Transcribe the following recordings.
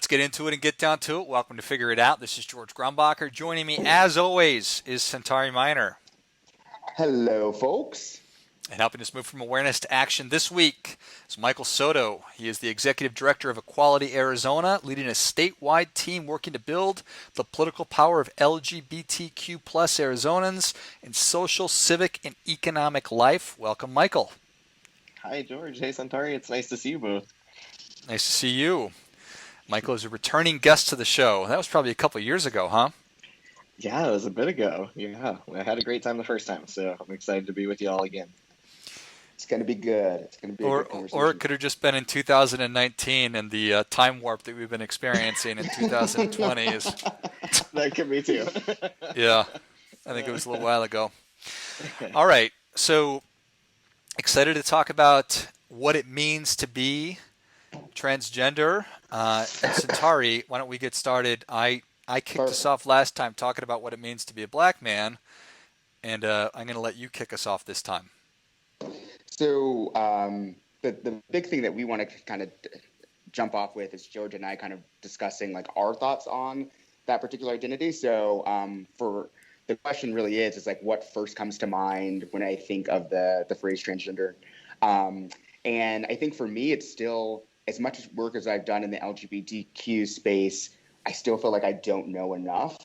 Let's get into it and get down to it. Welcome to Figure It Out. This is George Grumbacher. Joining me, as always, is Sentari Minor. Hello, folks. And helping us move from awareness to action this week is Michael Soto. He is the Executive Director of Equality Arizona, leading a statewide team working to build the political power of LGBTQ plus Arizonans in social, civic, and economic life. Welcome, Michael. Hi, George. Hey, Sentari. It's nice to see you both. Nice to see you. Michael is a returning guest to the show. That was probably a couple years ago, huh? Yeah, it was a bit ago. Yeah, I had a great time the first time, so I'm excited to be with you all again. It's going to be good. It's going to be a Or, good or it conversation. could have just been in 2019 and the time warp that we've been experiencing in 2020 is, That could be too. yeah, I think it was a little while ago. All right, so excited to talk about what it means to be transgender. And Centauri, why don't we get started? I kicked us Perfect. off last time talking about what it means to be a black man, and I'm going to let you kick us off this time. So the big thing that we want to kind of jump off with is George and I kind of discussing like our thoughts on that particular identity. For the question really is like what first comes to mind when I think of the phrase transgender. Um, and I think for me, it's still as much work as I've done in the LGBTQ space. I still feel like I don't know enough.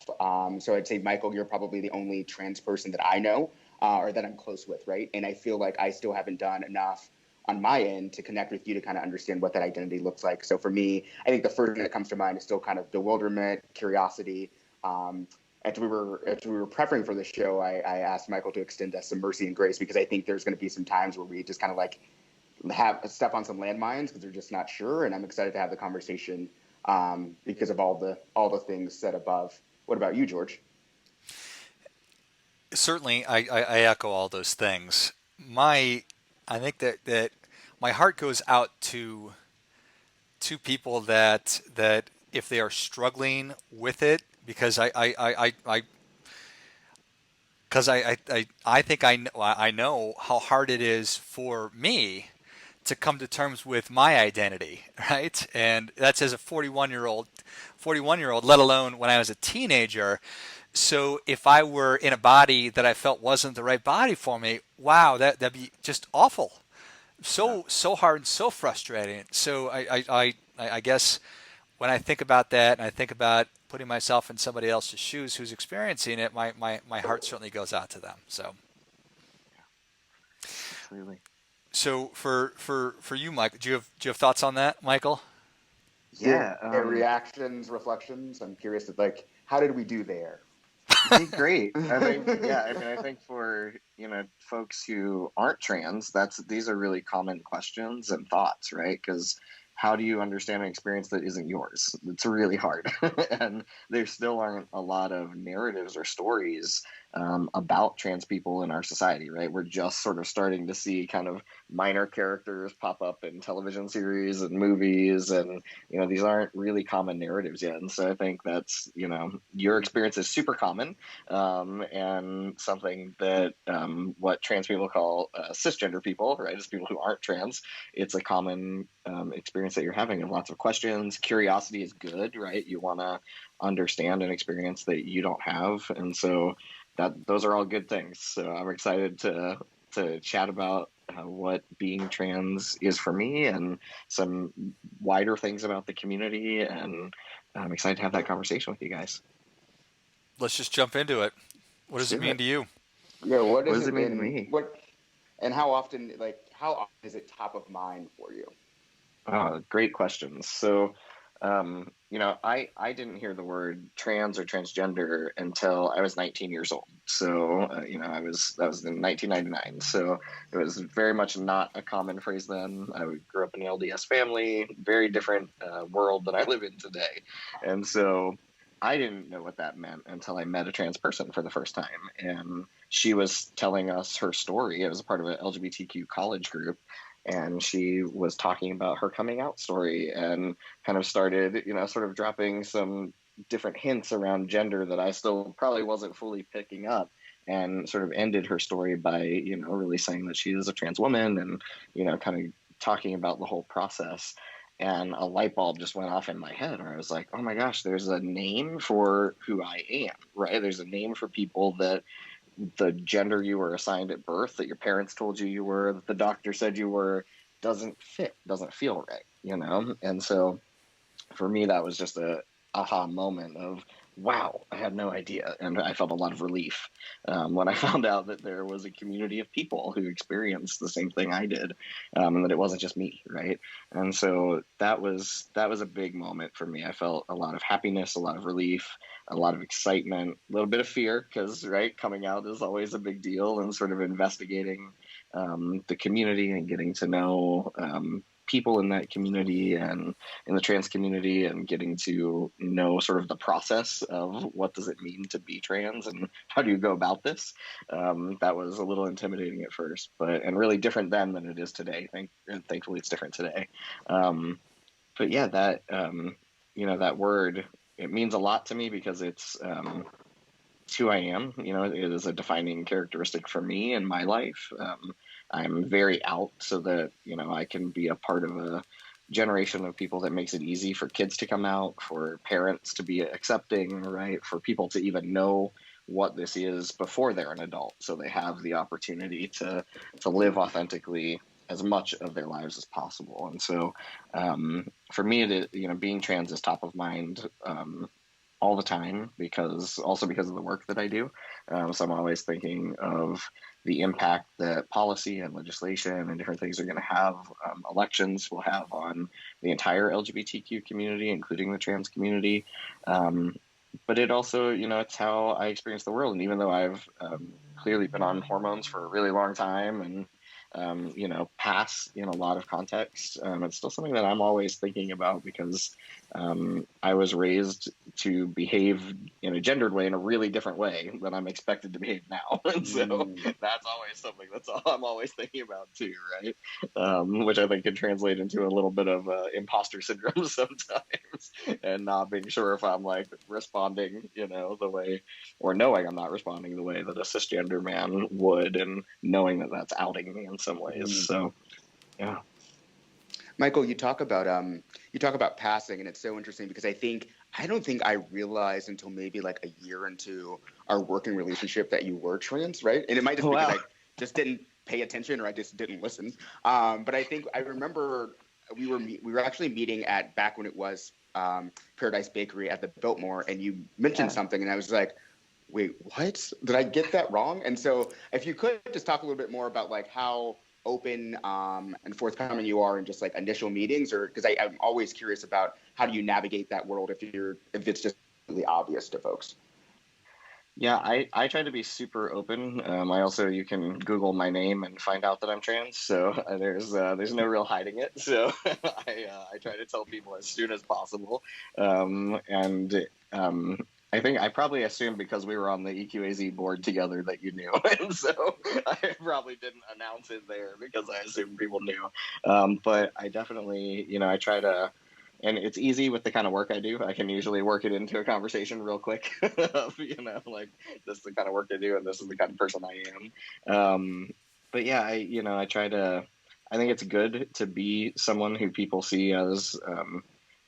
So I'd say, Michael, you're probably the only trans person that I know or that I'm close with, right? And I feel like I still haven't done enough on my end to connect with you to kind of understand what that identity looks like. So for me, I think the first thing that comes to mind is still kind of bewilderment, curiosity. As we were preparing for the show, I asked Michael to extend us some mercy and grace because I think there's going to be some times where we just kind of like have step on some landmines because they're just not sure. And I'm excited to have the conversation because of all the things said above. What about you, George? Certainly, I echo all those things. I think that my heart goes out to people that if they are struggling with it, because I think I know how hard it is for me to come to terms with my identity, right? And that's as a 41-year old, let alone when I was a teenager. So if I were in a body that I felt wasn't the right body for me, wow, that'd be just awful. Yeah. So hard and so frustrating. So I guess when I think about that and I think about putting myself in somebody else's shoes who's experiencing it, my heart certainly goes out to them. Absolutely. So for you, Mike, do you have thoughts on that, Michael? Yeah, Yeah. reactions, reflections. I'm curious, like, how did we do there? Did great. I think, yeah, I mean, I think for, folks who aren't trans, these are really common questions and thoughts, right? Because how do you understand an experience that isn't yours? It's really hard. And there still aren't a lot of narratives or stories about trans people in our society, right? We're just sort of starting to see kind of minor characters pop up in television series and movies, and these aren't really common narratives yet. And so I think that's your experience is super common, and something that what trans people call cisgender people, right, as people who aren't trans. It's a common experience that you're having, and lots of questions. Curiosity is good, right? You want to understand an experience that you don't have, and so those are all good things. So I'm excited to chat about what being trans is for me and some wider things about the community, and I'm excited to have that conversation with you guys. Let's just jump into it. What Let's does it do mean it. to you? Yeah, what What is does it it mean to in me? what and how often is it top of mind for you? Great questions. So, I didn't hear the word trans or transgender until I was 19 years old. So, that was in 1999. So it was very much not a common phrase then. I grew up in an LDS family, very different world than I live in today, and so I didn't know what that meant until I met a trans person for the first time, and she was telling us her story. It was a part of an LGBTQ college group, and she was talking about her coming out story and kind of started, sort of dropping some different hints around gender that I still probably wasn't fully picking up, and sort of ended her story by, really saying that she is a trans woman and, kind of talking about the whole process. and a light bulb just went off in my head where I was like, oh my gosh, there's a name for who I am, right? There's a name for people that the gender you were assigned at birth, that your parents told you were, that the doctor said you were, doesn't fit, doesn't feel right, you know? And so for me, that was just a aha moment of, wow, I had no idea. And I felt a lot of relief when I found out that there was a community of people who experienced the same thing I did, and that it wasn't just me, right? And so that was a big moment for me. I felt a lot of happiness, a lot of relief, a lot of excitement, a little bit of fear, because right, coming out is always a big deal, and sort of investigating the community and getting to know people in that community and in the trans community, and getting to know sort of the process of what does it mean to be trans and how do you go about this. That was a little intimidating at first, and really different then than it is today. Thankfully, it's different today. But yeah, that word, it means a lot to me because it's who I am. It is a defining characteristic for me in my life. I'm very out so that, I can be a part of a generation of people that makes it easy for kids to come out, for parents to be accepting, right? For people to even know what this is before they're an adult. So they have the opportunity to live authentically as much of their lives as possible. And so for me, being trans is top of mind all the time, because of the work that I do. So I'm always thinking of the impact that policy and legislation and different things are going to have, elections will have on the entire LGBTQ community, including the trans community. But it also, it's how I experience the world. And even though I've clearly been on hormones for a really long time and pass in a lot of contexts, it's still something that I'm always thinking about, because I was raised to behave in a gendered way in a really different way than I'm expected to behave now. And so that's always something that's all I'm always thinking about too, right? Which I think can translate into a little bit of imposter syndrome sometimes, and not being sure if I'm like responding, the way, or knowing I'm not responding the way that a cisgender man would, and knowing that that's outing me in some ways. So, yeah. Michael, you talk about passing, and it's so interesting because I don't think I realized until maybe like a year into our working relationship that you were trans, right? And it might just be because I just didn't pay attention, or I just didn't listen. But I think I remember we were actually meeting at, back when it was Paradise Bakery at the Biltmore, and you mentioned something, and I was like, wait, what? Did I get that wrong? And so if you could just talk a little bit more about like how open and forthcoming you are in just like initial meetings, or because I'm always curious about how do you navigate that world if it's just really obvious to folks. Yeah, I try to be super open. You can Google my name and find out that I'm trans. So there's no real hiding it. So I try to tell people as soon as possible. I think I probably assumed because we were on the EQAZ board together that you knew, and so I probably didn't announce it there because I assumed people knew. But I definitely, I try to. And it's easy with the kind of work I do. I can usually work it into a conversation real quick. Like, this is the kind of work I do, and this is the kind of person I am. But yeah, I try to. I think it's good to be someone who people see as,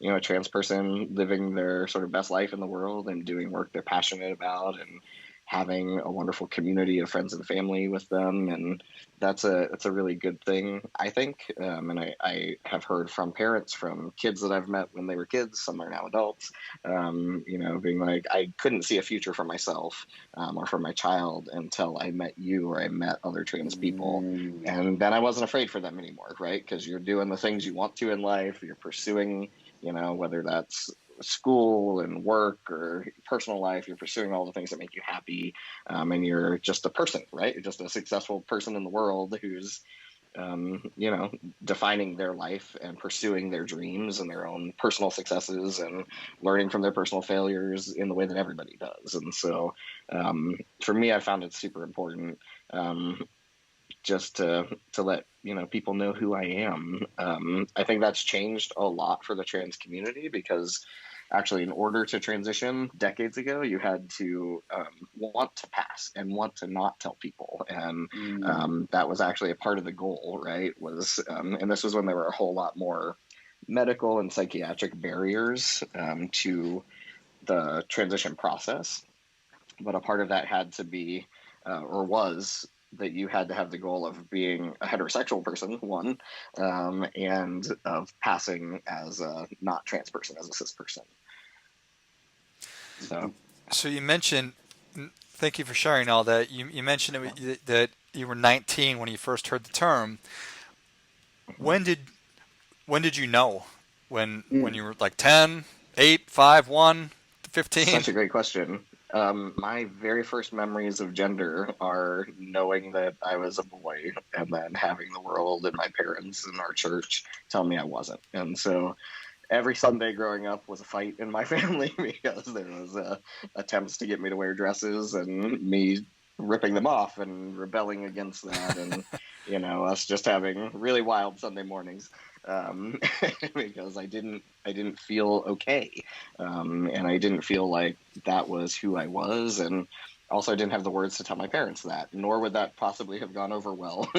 a trans person living their sort of best life in the world and doing work they're passionate about, and having a wonderful community of friends and family with them. And that's a really good thing, I think. And I have heard from parents, from kids that I've met when they were kids, some are now adults, being like, I couldn't see a future for myself or for my child until I met you, or I met other trans people. And then I wasn't afraid for them anymore, right? Because you're doing the things you want to in life, you're pursuing, whether that's school and work or personal life, you're pursuing all the things that make you happy, and you're just a person, right? You're just a successful person in the world who's defining their life and pursuing their dreams and their own personal successes, and learning from their personal failures in the way that everybody does. And so for me, I found it super important just to let people know who I am. I think that's changed a lot for the trans community, because actually, in order to transition decades ago, you had to want to pass and want to not tell people, and that was actually a part of the goal, right? And this was when there were a whole lot more medical and psychiatric barriers to the transition process, but a part of that had to be, or was, that you had to have the goal of being a heterosexual person, one, and of passing as a not trans person, as a cis person. So you mentioned, thank you for sharing all that. You mentioned that you were 19 when you first heard the term. When did you know? When you were like 10, 8, 5, 1, 15? Such a great question. My very first memories of gender are knowing that I was a boy and then having the world and my parents and our church tell me I wasn't. And so every Sunday growing up was a fight in my family because there was attempts to get me to wear dresses and me ripping them off and rebelling against that, and us just having really wild Sunday mornings because I didn't feel okay, and I didn't feel like that was who I was, and also I didn't have the words to tell my parents that, nor would that possibly have gone over well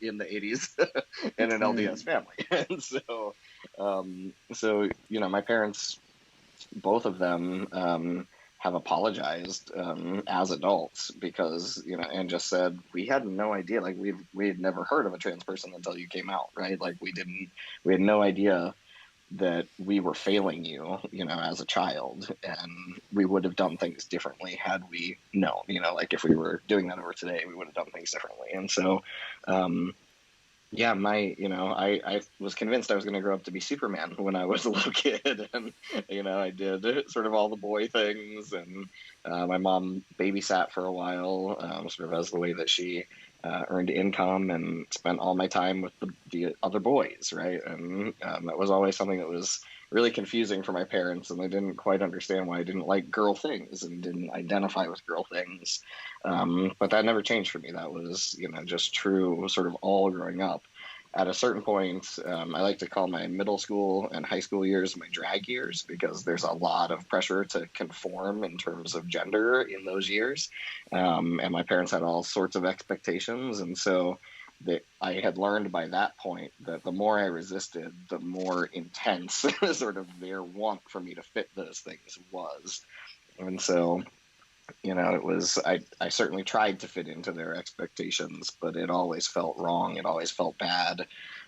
in the 80s in an LDS family. And so my parents, both of them, have apologized as adults because and just said we had no idea, like we had never heard of a trans person until you came out, right? Like we had no idea that we were failing you, as a child, and we would have done things differently had we known, like if we were doing that over today, we would have done things differently. And so yeah, I was convinced I was going to grow up to be Superman when I was a little kid, and I did sort of all the boy things, and my mom babysat for a while, sort of as the way that she earned income, and spent all my time with the other boys, right? And that was always something that was really confusing for my parents, and they didn't quite understand why I didn't like girl things and didn't identify with girl things. But that never changed for me. That was, just true sort of all growing up. At a certain point, I like to call my middle school and high school years my drag years, because there's a lot of pressure to conform in terms of gender in those years. And my parents had all sorts of expectations. And so I had learned by that point that the more I resisted, the more intense sort of their want for me to fit those things was. And so it was, I certainly tried to fit into their expectations, but it always felt wrong. It always felt bad.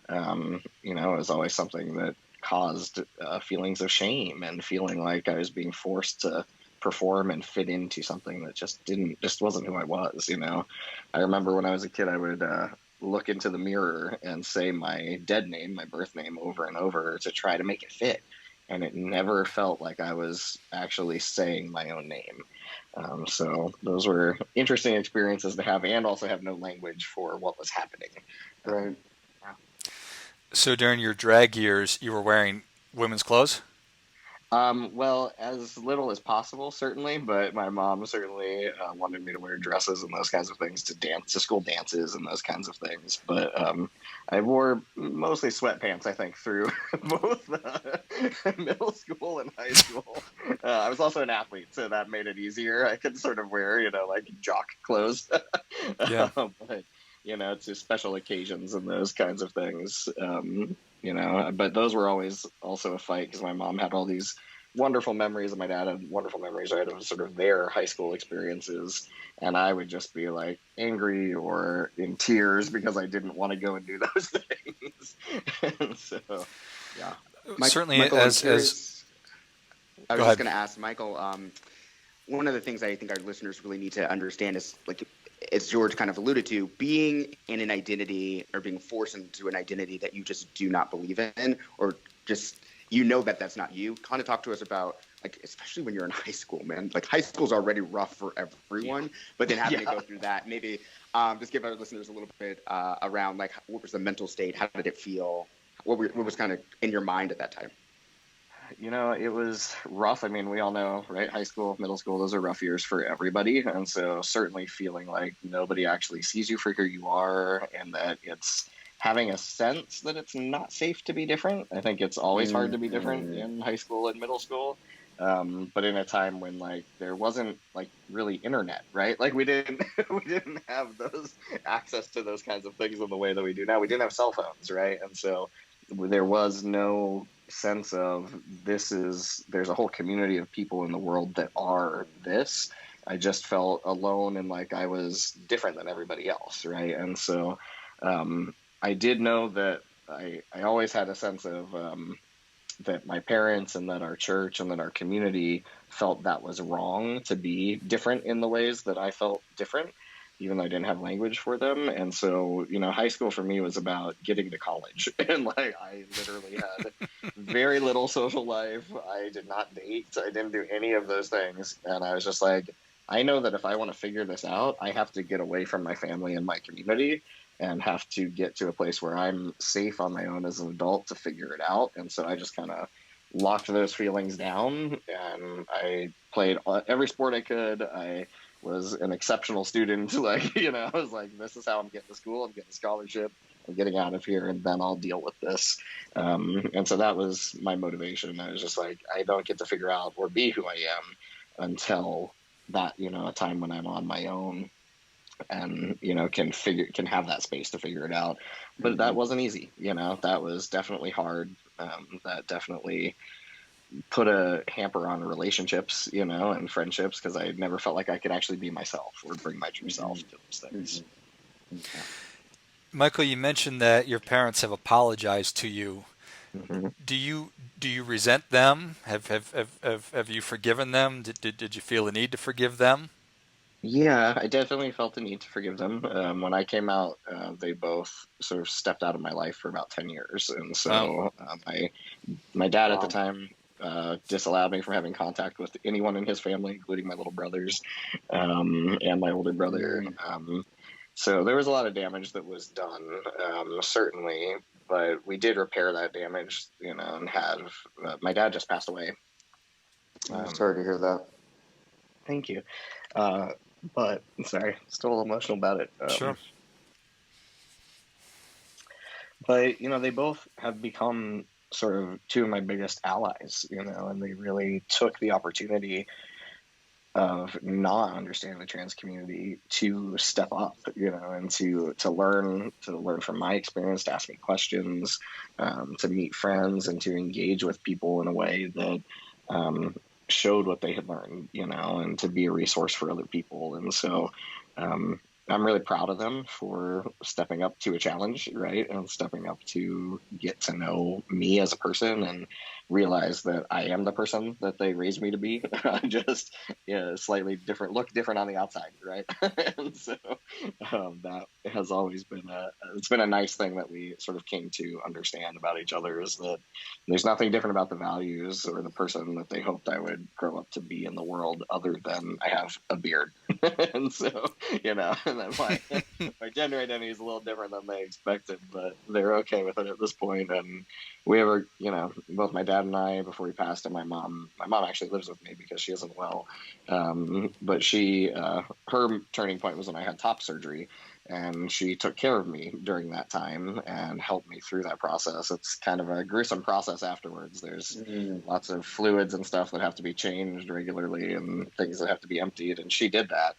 It was always something that caused feelings of shame and feeling like I was being forced to perform and fit into something that just wasn't who I was. I remember when I was a kid, I would look into the mirror and say my dead name, my birth name, over and over to try to make it fit. And it never felt like I was actually saying my own name. So those were interesting experiences to have, and also have no language for what was happening. Right. So during your drag years, you were wearing women's clothes? Well, as little as possible, certainly, but my mom certainly wanted me to wear dresses and those kinds of things to school dances and those kinds of things. But I wore mostly sweatpants, I think, through both middle school and high school. I was also an athlete, so that made it easier. I could sort of wear, like jock clothes. Yeah. But, to special occasions and those kinds of things. But those were always also a fight because my mom had all these wonderful memories and my dad had wonderful memories, right, of sort of their high school experiences. And I would just be like angry or in tears because I didn't want to go and do those things. And so, yeah. Certainly, Michael, as I was just going to ask Michael, one of the things I think our listeners really need to understand is, like, as George kind of alluded to, being in an identity or being forced into an identity that you just do not believe in, or just, that that's not you. Kind of talk to us about, like, especially when you're in high school, man. Like, high school's already rough for everyone, but then having to go through that, maybe just give our listeners a little bit around, like, what was the mental state? How did it feel? What was kind of in your mind at that time? It was rough. I mean, we all know, right? High school, middle school, those are rough years for everybody. And so certainly feeling like nobody actually sees you for who you are, and that it's having a sense that it's not safe to be different. I think it's always hard to be different in high school and middle school. But in a time when, like, there wasn't, like, really internet, right? Like, we didn't have those access to those kinds of things in the way that we do now. We didn't have cell phones, right? And so there was no sense of there's a whole community of people in the world that are this. I just felt alone and like I was different than everybody else, right? And so I did know that I always had a sense of that my parents and that our church and that our community felt that was wrong to be different in the ways that I felt different, even though I didn't have language for them. And so, high school for me was about getting to college. And like, I literally had very little social life. I did not date. I didn't do any of those things. And I was just like, I know that if I want to figure this out, I have to get away from my family and my community and have to get to a place where I'm safe on my own as an adult to figure it out. And so I just kind of locked those feelings down and I played every sport I could. I was an exceptional student. Like, I was like, this is how I'm getting to school. I'm getting a scholarship. I'm getting out of here and then I'll deal with this. And so that was my motivation. I was just like, I don't get to figure out or be who I am until that, a time when I'm on my own and can have that space to figure it out. But that wasn't easy. That was definitely hard. That definitely put a hamper on relationships, and friendships, because I never felt like I could actually be myself or bring my true self to those things. Yeah. Michael, you mentioned that your parents have apologized to you. Mm-hmm. Do you resent them? Have you forgiven them? Did you feel the need to forgive them? Yeah, I definitely felt the need to forgive them. When I came out, they both sort of stepped out of my life for about 10 years. And Oh, so my dad at the Wow. time disallowed me from having contact with anyone in his family, including my little brothers and my older brother. Mm. So there was a lot of damage that was done, certainly, but we did repair that damage, and have my dad just passed away. I'm Um, sorry to hear that. Thank you. Uh, but sorry, still a little emotional about it. sure. But they both have become sort of two of my biggest allies, and they really took the opportunity of not understanding the trans community to step up, and to learn from my experience, to ask me questions, to meet friends, and to engage with people in a way that showed what they had learned, and to be a resource for other people. And so I'm really proud of them for stepping up to a challenge, right? And stepping up to get to know me as a person and realize that I am the person that they raised me to be. Just slightly different, look different on the outside, right? And so that has always been it's been a nice thing that we sort of came to understand about each other, is that there's nothing different about the values or the person that they hoped I would grow up to be in the world, other than I have a beard. And so, and then my gender identity is a little different than they expected, but they're okay with it at this point. And we ever, both my dad and I, before he passed, and my mom actually lives with me because she isn't well. But her turning point was when I had top surgery, and she took care of me during that time and helped me through that process. It's kind of a gruesome process afterwards. There's lots of fluids and stuff that have to be changed regularly and things that have to be emptied, and she did that.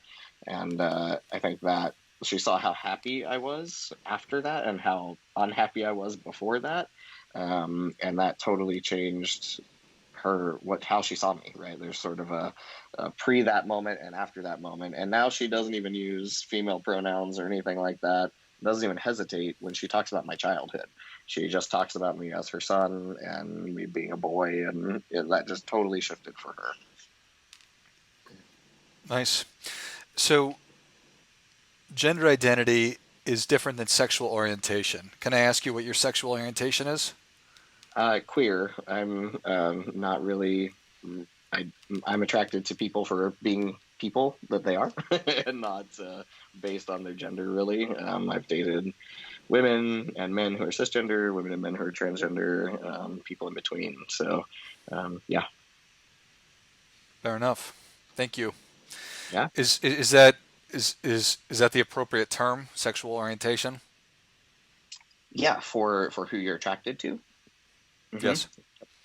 And I think that she saw how happy I was after that and how unhappy I was before that, and that totally changed how she saw me. Right, there's sort of a pre that moment and after that moment, and now she doesn't even use female pronouns or anything like that. Doesn't even hesitate when she talks about my childhood. She just talks about me as her son and me being a boy, and that just totally shifted for her. Nice. So, gender identity is different than sexual orientation. Can I ask you what your sexual orientation is? Queer. I'm not really. I'm attracted to people for being people that they are, and not based on their gender. Really, I've dated women and men who are cisgender, women and men who are transgender, people in between. So, yeah, Fair enough. Thank you. yeah, Is that the appropriate term, sexual orientation? yeah. For who you're attracted to. Hmm. Yes.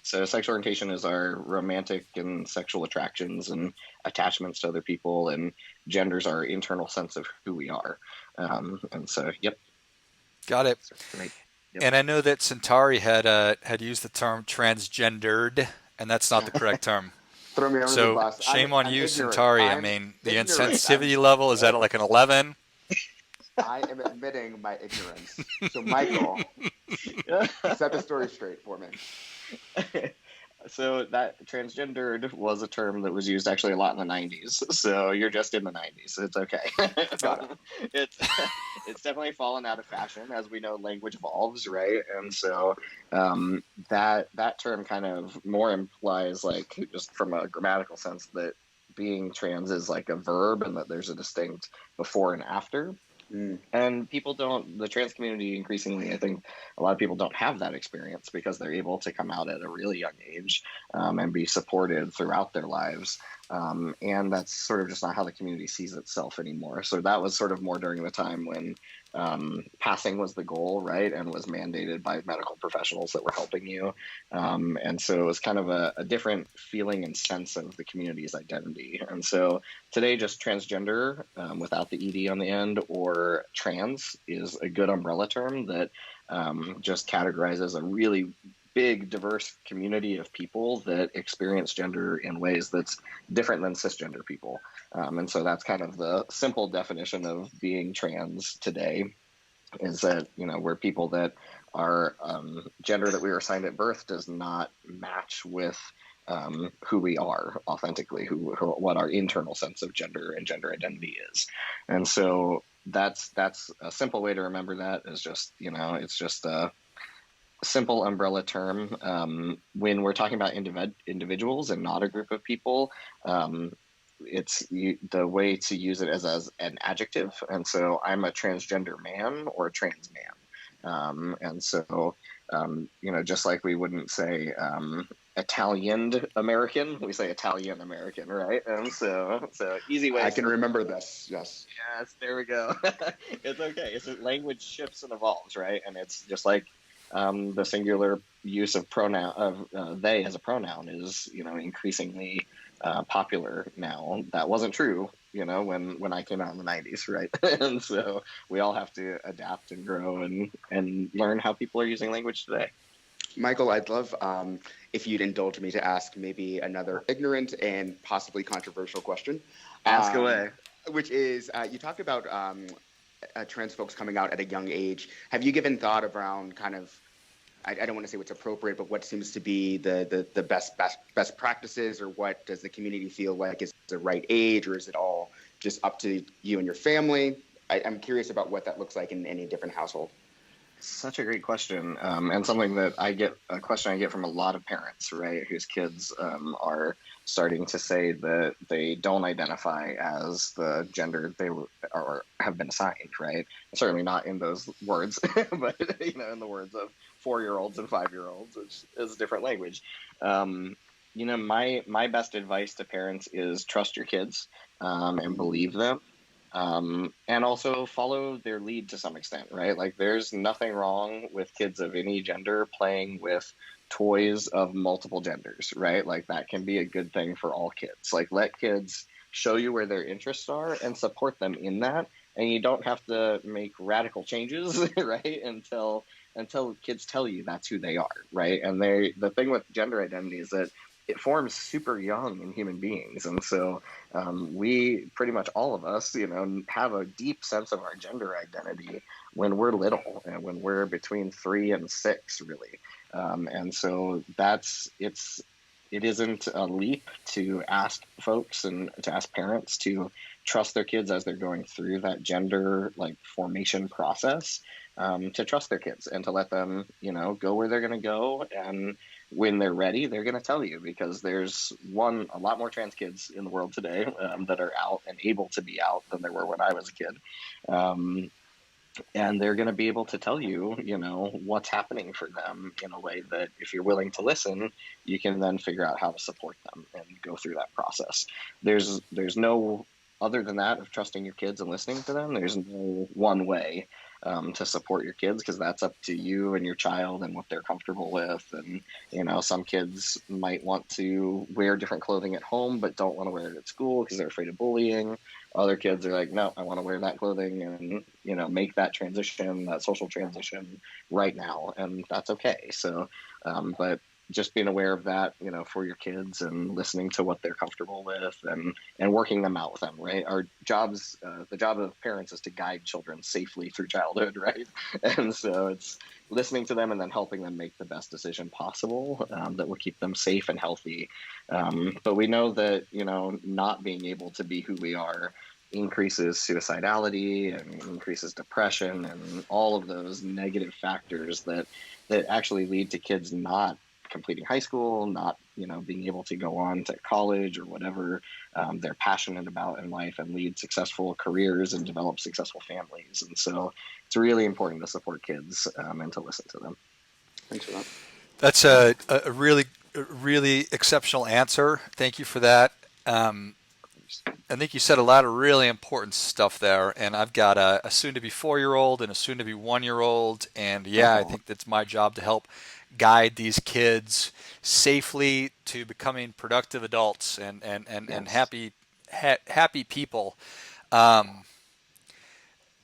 So sexual orientation is our romantic and sexual attractions and attachments to other people, and genders our internal sense of who we are. And so, yep. Got it. Right. Yep. And I know that Sentari had used the term transgendered, and that's not the correct term. Throw me under the So bus. shame on I'm you, ignorant. Centauri. I I'm mean, the ignorant. insensitivity level is at like an 11. I am admitting my ignorance. So, Michael, set the story straight for me. So that transgendered was a term that was used actually a lot in the 90s. So you're just in the 90s. It's okay. Got it. it's it's definitely fallen out of fashion. As we know, language evolves, right? And so that term kind of more implies, like, just from a grammatical sense, that being trans is like a verb and that there's a distinct before and after. And people don't, the trans community increasingly, I think a lot of people don't have that experience because they're able to come out at a really young age and be supported throughout their lives. And that's sort of just not how the community sees itself anymore. So that was sort of more during the time when passing was the goal, right? And was mandated by medical professionals that were helping you. And so it was kind of a different feeling and sense of the community's identity. And so today, just transgender without the ED on the end, or trans, is a good umbrella term that just categorizes a really big, diverse community of people that experience gender in ways that's different than cisgender people. And so that's kind of the simple definition of being trans today, is that, we're people that our gender that we were assigned at birth does not match with who we are authentically, what our internal sense of gender and gender identity is. And so that's a simple way to remember that, is just, it's just a simple umbrella term. When we're talking about individuals and not a group of people, it's the way to use it as an adjective. And so I'm a transgender man or a trans man. And so, just like we wouldn't say Italian American, we say Italian American, right? And so easy way. I can remember this. Yes. Yes, there we go. It's okay. It's language shifts and evolves, right? And it's just like the singular use of pronoun of they as a pronoun is, increasingly popular now. That wasn't true, when I came out in the 90s, right? And so we all have to adapt and grow and learn how people are using language today. Michael, I'd love if you'd indulge me to ask maybe another ignorant and possibly controversial question. Ask away. Which is, you talked about trans folks coming out at a young age. Have you given thought around kind of, I don't want to say what's appropriate, but what seems to be the best practices, or what does the community feel like is the right age, or is it all just up to you and your family? I'm curious about what that looks like in any different household. Such a great question, and something that a question I get from a lot of parents, right, whose kids are starting to say that they don't identify as the gender they or have been assigned, right? Certainly not in those words, but in the words of 4-year-olds and 5-year-olds, which is a different language. My best advice to parents is trust your kids and believe them. And also follow their lead to some extent, right? Like, there's nothing wrong with kids of any gender playing with toys of multiple genders, right? Like, that can be a good thing for all kids. Like, let kids show you where their interests are and support them in that. And you don't have to make radical changes, right? Until kids tell you that's who they are, right? And the thing with gender identity is that it forms super young in human beings. And so we, pretty much all of us, have a deep sense of our gender identity when we're little, and when we're between 3 and 6, really. And so it isn't a leap to ask folks and to ask parents to trust their kids as they're going through that gender formation process, to trust their kids and to let them, go where they're going to go. And when they're ready, they're going to tell you, because there's a lot more trans kids in the world today that are out and able to be out than there were when I was a kid. And they're going to be able to tell you, what's happening for them in a way that, if you're willing to listen, you can then figure out how to support them and go through that process. There's no, other than that, of trusting your kids and listening to them, there's no one way to support your kids, because that's up to you and your child and what they're comfortable with. And, some kids might want to wear different clothing at home, but don't want to wear it at school because they're afraid of bullying. Other kids are like, no, I want to wear that clothing and, make that transition, that social transition right now. And that's okay. So, but just being aware of that, for your kids and listening to what they're comfortable with and working them out with them, right? Our jobs, the job of parents is to guide children safely through childhood, right? And so it's listening to them and then helping them make the best decision possible that will keep them safe and healthy. But we know that, not being able to be who we are increases suicidality and increases depression and all of those negative factors that actually lead to kids not completing high school, not being able to go on to college or whatever they're passionate about in life and lead successful careers and develop successful families. And so it's really important to support kids and to listen to them. Thanks for that. That's a really exceptional answer. Thank you for that. I think you said a lot of really important stuff there, and I've got a soon-to-be 4-year-old and a soon-to-be 1-year-old, and yeah, I think that's my job to help guide these kids safely to becoming productive adults and happy people.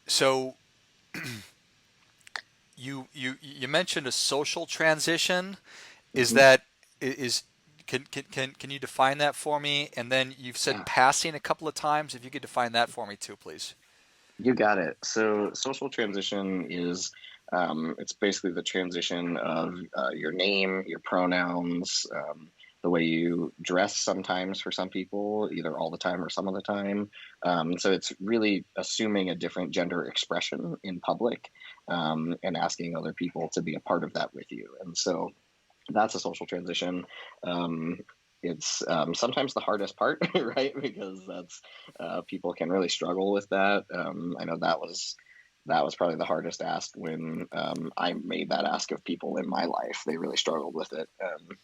So you mentioned a social transition. Is Mm-hmm. that is can you define that for me? And then you've said Yeah. passing a couple of times. If you could define that for me too, please. You got it. So social transition is it's basically the transition of your name, your pronouns, the way you dress sometimes for some people, either all the time or some of the time. So it's really assuming a different gender expression in public and asking other people to be a part of that with you. And so that's a social transition. Um, it's sometimes the hardest part, right? Because that's people can really struggle with that. I know that was probably the hardest ask when I made that ask of people in my life. They really struggled with it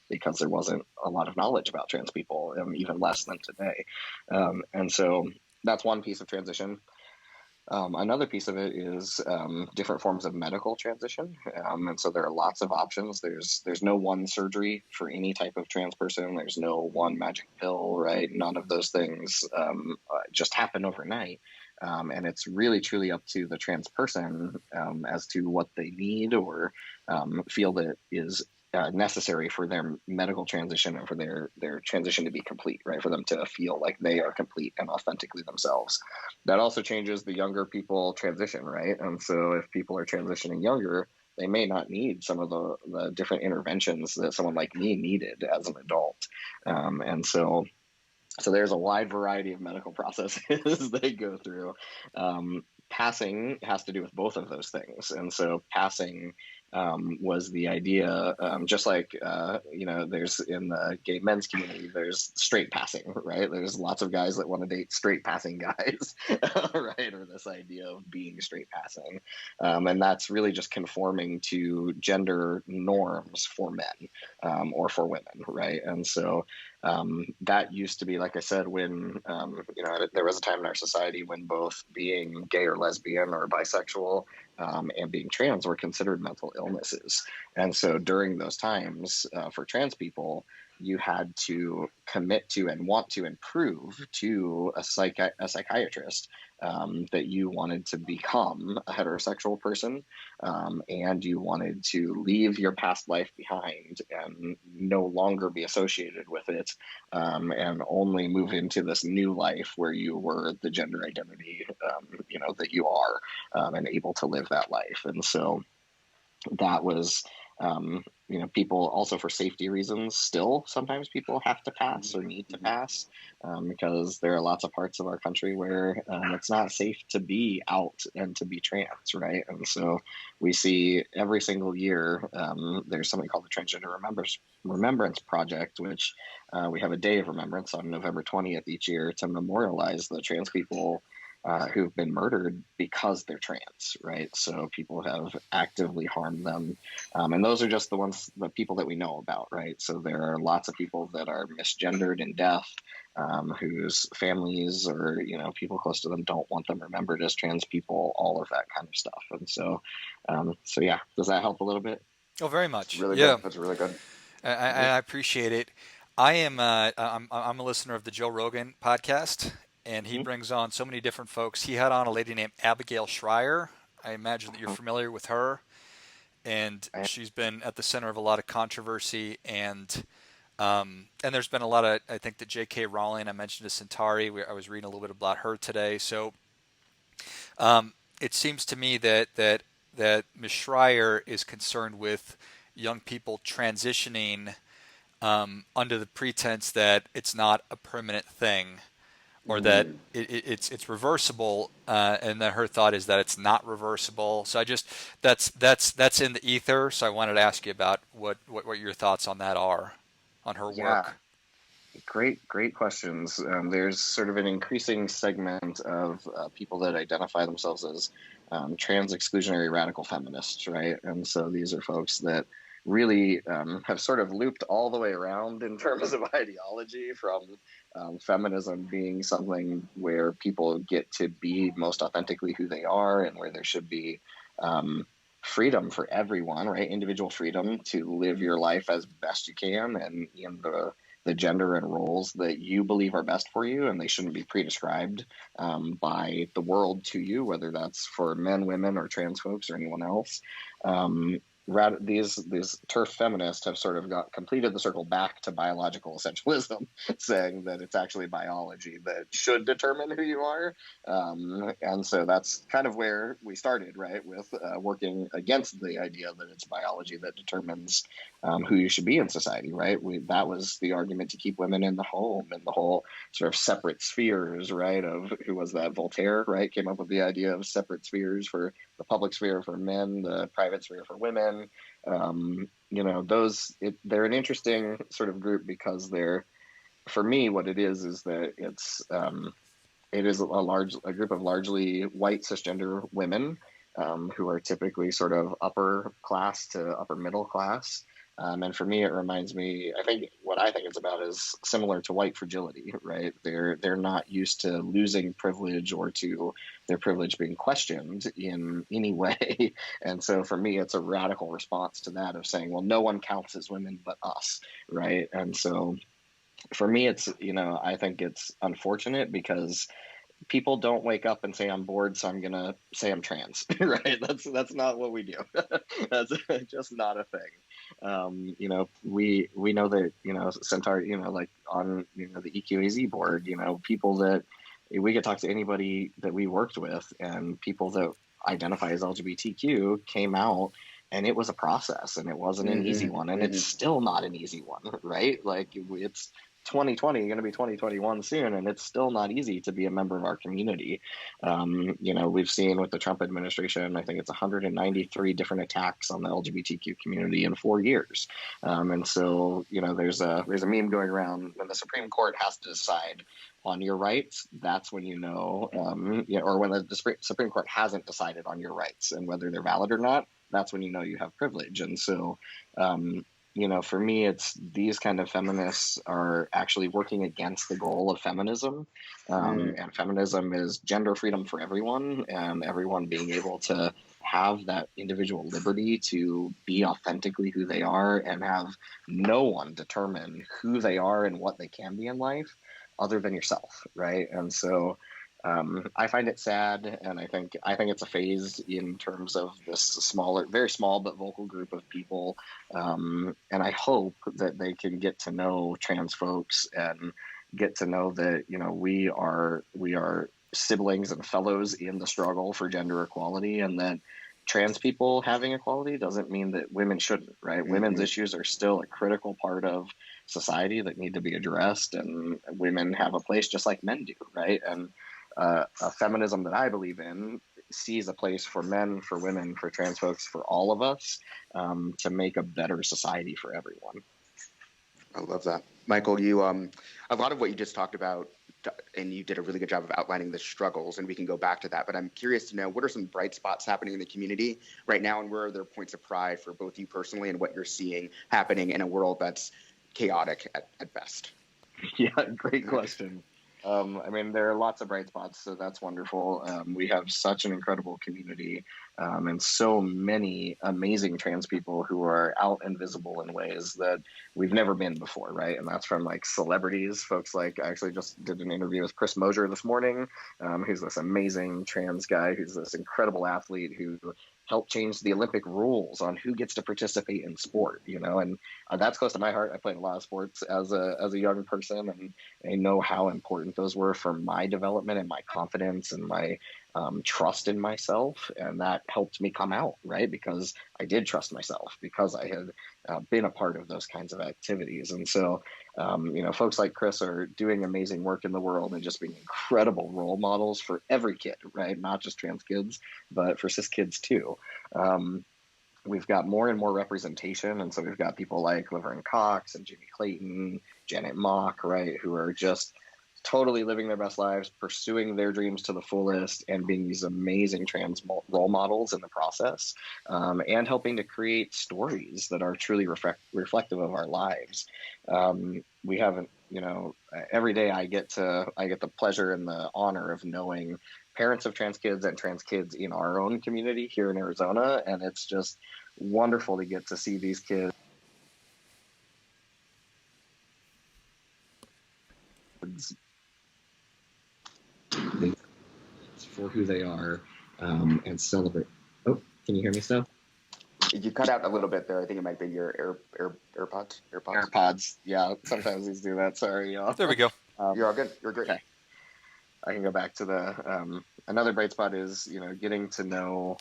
because there wasn't a lot of knowledge about trans people, even less than today. And so that's one piece of transition. Another piece of it is different forms of medical transition, and so there are lots of options. There's no one surgery for any type of trans person. There's no one magic pill, right? None of those things just happen overnight, and it's really truly up to the trans person as to what they need or feel that is necessary for their medical transition and for their transition to be complete, right? For them to feel like they are complete and authentically themselves. That also changes the younger people transition, right? And so if people are transitioning younger, they may not need some of the different interventions that someone like me needed as an adult. And so there's a wide variety of medical processes they go through. Passing has to do with both of those things. And so passing was the idea, just like, there's in the gay men's community, there's straight passing, right? There's lots of guys that want to date straight passing guys, right? Or this idea of being straight passing. And that's really just conforming to gender norms for men or for women, right? And so that used to be, like I said, when there was a time in our society when both being gay or lesbian or bisexual and being trans were considered mental illnesses. And so during those times, for trans people, you had to commit to and want to and prove to a psychiatrist that you wanted to become a heterosexual person and you wanted to leave your past life behind and no longer be associated with it and only move into this new life where you were the gender identity that you are and able to live that life. And so that was people also for safety reasons still sometimes people have to pass or need to pass because there are lots of parts of our country where it's not safe to be out and to be trans, right? And so we see every single year there's something called the Transgender Remembrance Project, which we have a day of remembrance on November 20th each year to memorialize the trans people who've been murdered because they're trans, right? So people have actively harmed them. And those are just the people that we know about, right? So there are lots of people that are misgendered in death, whose families or, people close to them don't want them remembered as trans people, all of that kind of stuff. And so yeah, does that help a little bit? Oh, very It's much. really Yeah, good. That's really good. I appreciate it. I'm a listener of the Joe Rogan podcast, and he brings on so many different folks. He had on a lady named Abigail Schreier. I imagine that you're familiar with her, and she's been at the center of a lot of controversy. And there's been a lot of, I think that J.K. Rowling, I mentioned to Sentari, I was reading a little bit about her today. So it seems to me that Ms. Schreier is concerned with young people transitioning under the pretense that it's not a permanent thing, or that it's reversible, and that her thought is that it's not reversible. So that's in the ether. So I wanted to ask you about what your thoughts on that are, on her Yeah, work. great questions. There's sort of an increasing segment of people that identify themselves as trans exclusionary radical feminists, right? And so these are folks that really have sort of looped all the way around in terms of ideology, from feminism being something where people get to be most authentically who they are, and where there should be freedom for everyone, right? Individual freedom to live your life as best you can, and in the gender and roles that you believe are best for you, and they shouldn't be pre-described by the world to you, whether that's for men, women, or trans folks, or anyone else. These turf feminists have sort of completed the circle back to biological essentialism, saying that it's actually biology that should determine who you are. And so that's kind of where we started, right, with working against the idea that it's biology that determines who you should be in society, right? That was the argument to keep women in the home, and the whole sort of separate spheres, right? Of who was that? Voltaire, right? Came up with the idea of separate spheres for the public sphere for men, the private sphere for women. They're an interesting sort of group, because for me, what it is that it is a group of largely white cisgender women who are typically sort of upper class to upper middle class. And for me, it reminds me, what I think it's about is similar to white fragility, right? They're not used to losing privilege, or to their privilege being questioned in any way. And so for me, it's a radical response to that, of saying, well, no one counts as women but us, right? And so for me, I think it's unfortunate, because people don't wake up and say I'm bored, so I'm gonna say I'm trans, right? That's not what we do. That's just not a thing. We know that, Sentari, like on the EQAZ board, people that we could talk to, anybody that we worked with, and people that identify as LGBTQ came out, and it was a process, and it wasn't an easy one, and it's still not an easy one, right? Like, it's 2020, going to be 2021 soon, and it's still not easy to be a member of our community. We've seen with the Trump administration, I think it's 193 different attacks on the LGBTQ community in 4 years. And so, there's a meme going around: when the Supreme Court has to decide on your rights, that's when or when the Supreme Court hasn't decided on your rights and whether they're valid or not, that's when you have privilege. And so, for me, it's these kind of feminists are actually working against the goal of feminism. And feminism is gender freedom for everyone, and everyone being able to have that individual liberty to be authentically who they are, and have no one determine who they are and what they can be in life other than yourself, right? And so I find it sad, and I think it's a phase in terms of this smaller, very small but vocal group of people. And I hope that they can get to know trans folks, and get to know that we are siblings and fellows in the struggle for gender equality, and that trans people having equality doesn't mean that women shouldn't, right? Women's issues are still a critical part of society that need to be addressed, and women have a place just like men do, right? And a feminism that I believe in sees a place for men, for women, for trans folks, for all of us, to make a better society for everyone. I love that. Michael, you a lot of what you just talked about, and you did a really good job of outlining the struggles, and we can go back to that. But I'm curious to know, what are some bright spots happening in the community right now, and where are there points of pride for both you personally and what you're seeing happening in a world that's chaotic at best? Yeah, great question. I mean, there are lots of bright spots, so that's wonderful. We have such an incredible community, and so many amazing trans people who are out and visible in ways that we've never been before, right? And that's from like celebrities, folks like I actually just did an interview with Chris Mosier this morning, who's this amazing trans guy who's this incredible athlete who helped change the Olympic rules on who gets to participate in sport, and that's close to my heart. I played a lot of sports as a young person, and I know how important those were for my development and my confidence and my trust in myself. And that helped me come out, right? Because I did trust myself because I had been a part of those kinds of activities. And so, folks like Chris are doing amazing work in the world and just being incredible role models for every kid, right? Not just trans kids, but for cis kids too. Um, we've got more and more representation. And so we've got people like Laverne Cox and Jimmy Clayton, Janet Mock, right, who are just totally living their best lives, pursuing their dreams to the fullest, and being these amazing trans role models in the process, and helping to create stories that are truly reflective of our lives. We haven't, every day I get the pleasure and the honor of knowing parents of trans kids and trans kids in our own community here in Arizona, and it's just wonderful to get to see these kids for who they are, and celebrate. Oh, can you hear me still? You cut out a little bit there. I think it might be your AirPods. AirPods. Yeah, sometimes these do that. Sorry, y'all. There we go. You're all good. You're great. Okay. I can go back to the another bright spot is getting to know,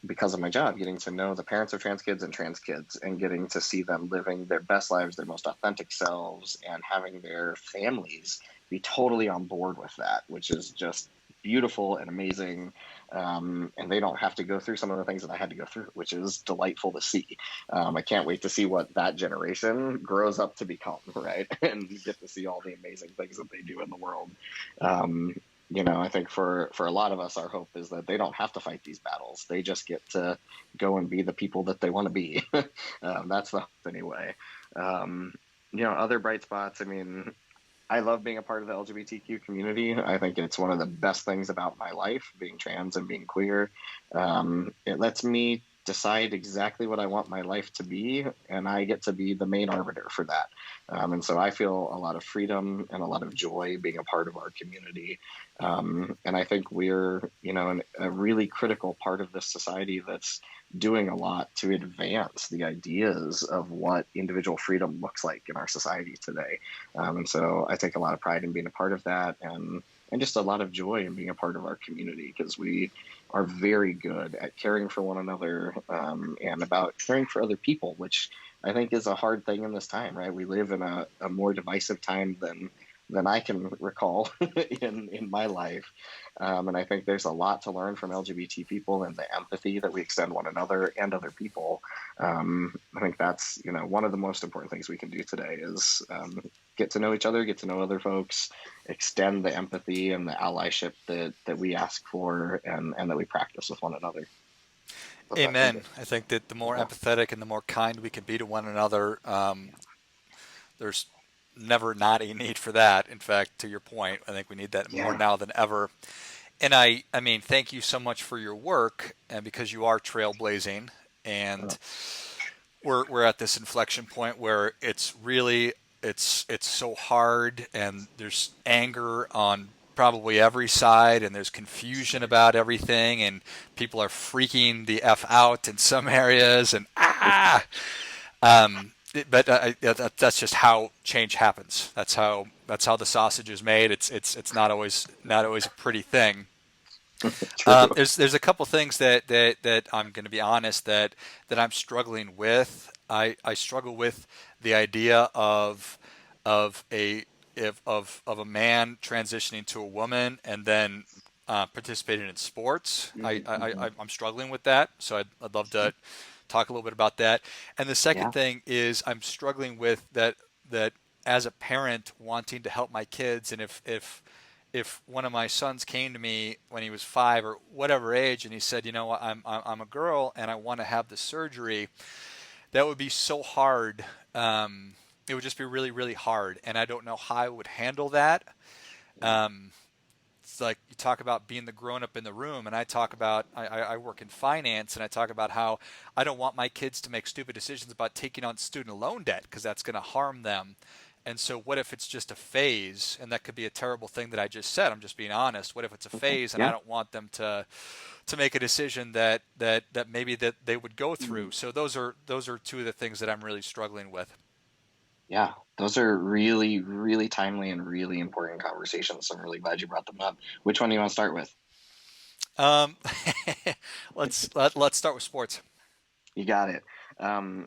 because of my job, getting to know the parents of trans kids and getting to see them living their best lives, their most authentic selves, and having their families be totally on board with that, which is just beautiful and amazing. And they don't have to go through some of the things that I had to go through, which is delightful to see. I can't wait to see what that generation grows up to become, right? And get to see all the amazing things that they do in the world. I think for a lot of us, our hope is that they don't have to fight these battles. They just get to go and be the people that they want to be. That's the hope anyway. Other bright spots, I mean, I love being a part of the LGBTQ community. I think it's one of the best things about my life, being trans and being queer. It lets me decide exactly what I want my life to be, and I get to be the main arbiter for that. And so I feel a lot of freedom and a lot of joy being a part of our community. And I think we're, a really critical part of this society that's doing a lot to advance the ideas of what individual freedom looks like in our society today. And so I take a lot of pride in being a part of that, and just a lot of joy in being a part of our community, because we are very good at caring for one another, and about caring for other people, which I think is a hard thing in this time, right? We live in a more divisive time than I can recall in my life. And I think there's a lot to learn from LGBT people and the empathy that we extend one another and other people. I think that's, one of the most important things we can do today is get to know each other, get to know other folks, extend the empathy and the allyship that we ask for and that we practice with one another. Amen. I think that the more empathetic and the more kind we can be to one another, there's never not a need for that. In fact, to your point, I think we need that more now than ever. And I mean, thank you so much for your work, and because you are trailblazing, and we're at this inflection point where it's really it's so hard, and there's anger on probably every side, and there's confusion about everything, and people are freaking the F out in some areas, and but that's just how change happens. That's how the sausage is made. It's not always a pretty thing. There's a couple things that I'm going to be honest that I'm struggling with. I struggle with the idea of a of a man transitioning to a woman and then participating in sports. I'm struggling with that, so I'd love to talk a little bit about that. And the second thing is I'm struggling with that as a parent wanting to help my kids, and if one of my sons came to me when he was 5 or whatever age, and he said, I'm a girl and I want to have the surgery, that would be so hard. It would just be really, really hard, and I don't know how I would handle that. It's like you talk about being the grown up in the room, and I talk about I work in finance, and I talk about how I don't want my kids to make stupid decisions about taking on student loan debt because that's going to harm them. And so, what if it's just a phase? And that could be a terrible thing that I just said. I'm just being honest. What if it's a Okay. phase, and I Yeah. don't want them to make a decision that maybe that they would go through? So those are two of the things that I'm really struggling with. Yeah, those are really, really timely and really important conversations. So I'm really glad you brought them up. Which one do you want to start with? Um, let's start with sports. You got it.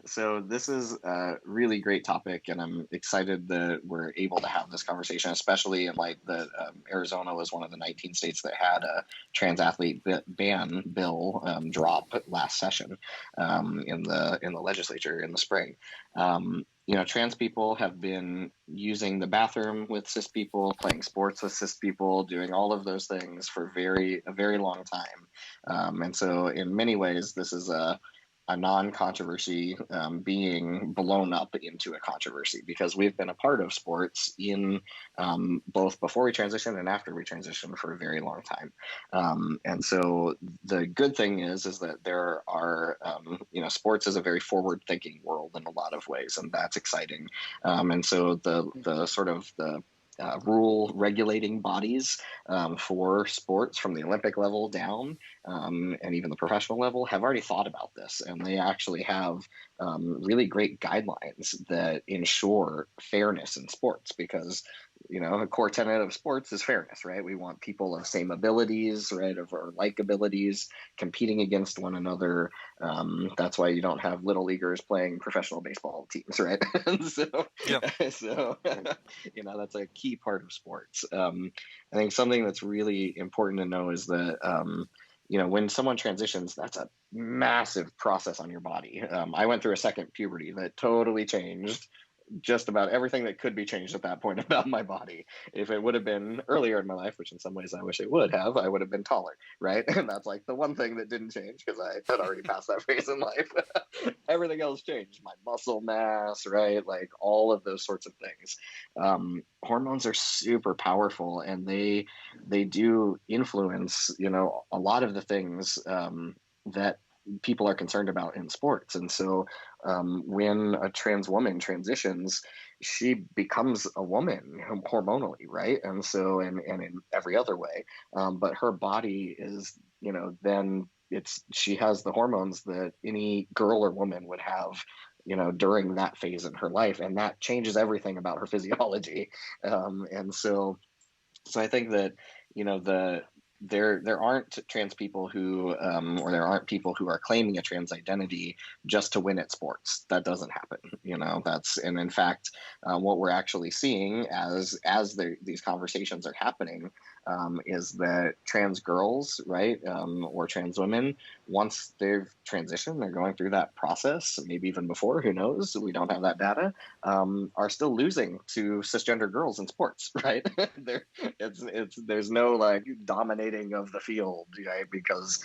So this is a really great topic, and I'm excited that we're able to have this conversation, especially in light that Arizona was one of the 19 states that had a trans athlete ban bill drop last session in the legislature in the spring. Trans people have been using the bathroom with cis people, playing sports with cis people, doing all of those things for a very long time. And so, in many ways, this is a non-controversy being blown up into a controversy because we've been a part of sports in both before we transitioned and after we transitioned for a very long time. And so the good thing is that there are, sports is a very forward-thinking world in a lot of ways, and that's exciting. And so the sort of the rule regulating bodies for sports from the Olympic level down and even the professional level have already thought about this. And they actually have really great guidelines that ensure fairness in sports because, a core tenet of sports is fairness, right? We want people of same abilities, right, or like abilities competing against one another. That's why you don't have little leaguers playing professional baseball teams, right? And so, Yeah. so that's a key part of sports. I think something that's really important to know is that when someone transitions, that's a massive process on your body. I went through a second puberty that totally changed just about everything that could be changed at that point about my body. If it would have been earlier in my life, which in some ways I wish it would have, I would have been taller, right? And that's like the one thing that didn't change because I had already passed that phase in life. Everything else changed. My muscle mass, right? Like all of those sorts of things. Hormones are super powerful and they do influence, a lot of the things that people are concerned about in sports. And so when a trans woman transitions, she becomes a woman hormonally, right? And so, and in every other way. But her body is, then she has the hormones that any girl or woman would have during that phase in her life, and that changes everything about her physiology. And so I think that there aren't trans people who or there aren't people who are claiming a trans identity just to win at sports. That doesn't happen. And in fact, what we're actually seeing as these conversations are happening is that trans girls, right, or trans women, once they've transitioned, they're going through that process, maybe even before, who knows? We don't have that data. Are still losing to cisgender girls in sports, right? There's no like dominating of the field, right? Because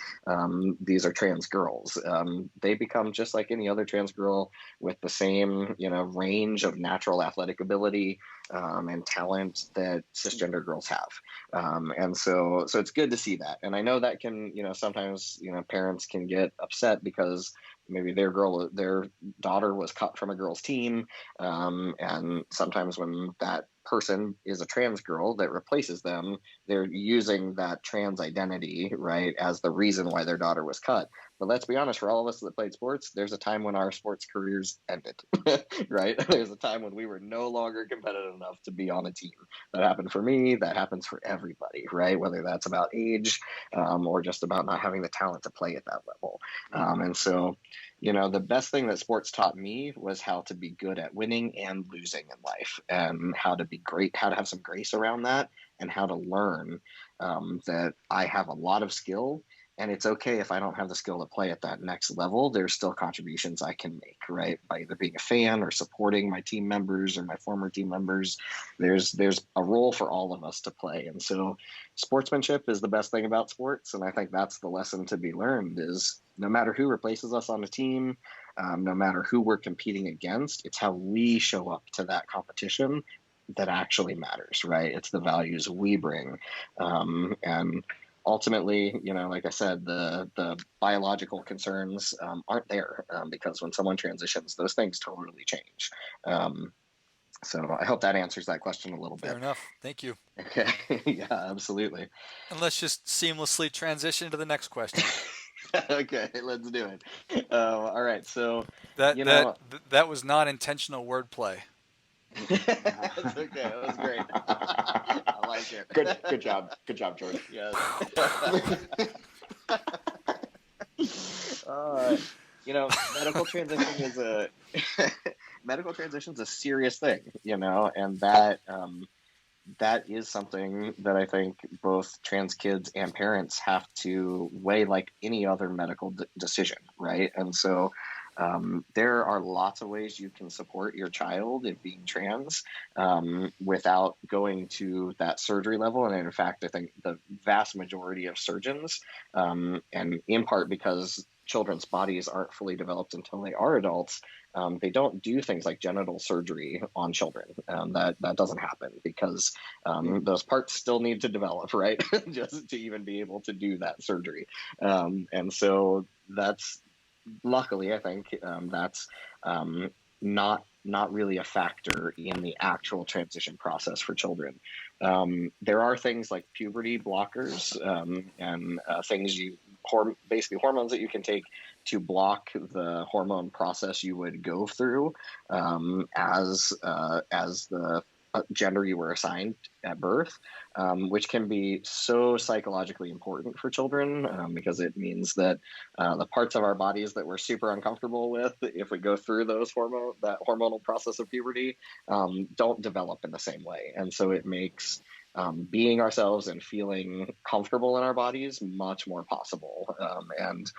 these are trans girls. They become just like any other trans girl with the same, range of natural athletic ability and talent that cisgender girls have. And so it's good to see that. And I know that can, sometimes, parents can get upset because maybe their daughter was cut from a girl's team. And sometimes when that person is a trans girl that replaces them, they're using that trans identity, right, as the reason why their daughter was cut. But let's be honest, for all of us that played sports, there's a time when our sports careers ended, right? There's a time when we were no longer competitive enough to be on a team. That happened for me. That happens for everybody, right? Whether that's about age or just about not having the talent to play at that level. And so, the best thing that sports taught me was how to be good at winning and losing in life and how to be great, how to have some grace around that and how to learn that I have a lot of skill. And it's okay if I don't have the skill to play at that next level. There's still contributions I can make, right? By either being a fan or supporting my team members or my former team members. There's a role for all of us to play. And so sportsmanship is the best thing about sports. And I think that's the lesson to be learned is no matter who replaces us on the team, no matter who we're competing against, it's how we show up to that competition that actually matters, right? It's the values we bring, and ultimately, like I said, the biological concerns aren't there, because when someone transitions, those things totally change. Um, so I hope that answers that question a little Fair bit. enough. Thank you. Okay. Yeah, absolutely. And let's just seamlessly transition to the next question. Okay, let's do it. All right, so That you that know, that was not intentional wordplay. it's okay. It was great. I like it. Good job, George. Yes. uh, medical transition is a medical transition is a serious thing, and that is something that I think both trans kids and parents have to weigh like any other medical decision, right? And so there are lots of ways you can support your child in being trans, without going to that surgery level. And in fact, I think the vast majority of surgeons, and in part because children's bodies aren't fully developed until they are adults, they don't do things like genital surgery on children. That doesn't happen because those parts still need to develop, right? Just to even be able to do that surgery. And so that's luckily, I think, that's not really a factor in the actual transition process for children. There are things like puberty blockers, and things basically hormones that you can take to block the hormone process you would go through, as the gender you were assigned at birth, which can be so psychologically important for children, because it means that the parts of our bodies that we're super uncomfortable with, if we go through that hormonal process of puberty, don't develop in the same way. And so it makes being ourselves and feeling comfortable in our bodies much more possible, and